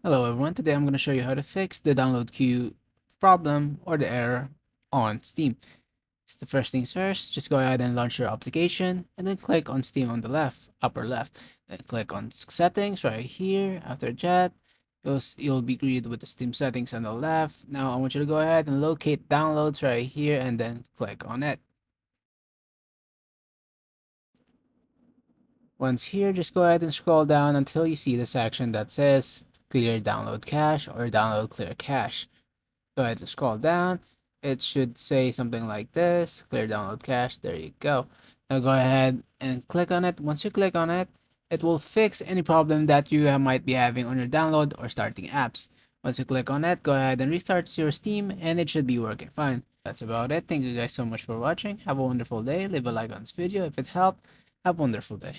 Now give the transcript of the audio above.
Hello everyone, today I'm going to show you how to fix the download queue problem or the error on Steam. So the first things first, just go ahead and launch your application and then click on Steam on the left, upper left. Then click on settings right here. After that, you'll be greeted with the Steam settings on the left. Now I want you to go ahead and locate downloads right here and then click on it. Once here, just go ahead and scroll down until you see the section that says clear download cache or download clear cache. Go ahead and scroll down. It should say something like this, clear download cache. There you go. Now go ahead and click on it. Once you click on it, it will fix any problem that you might be having on your download or starting apps. Once you click on it, go ahead and restart your Steam and it should be working fine. That's about it. Thank you guys so much for watching. Have a wonderful day. Leave a like on this video if it helped. Have a wonderful day.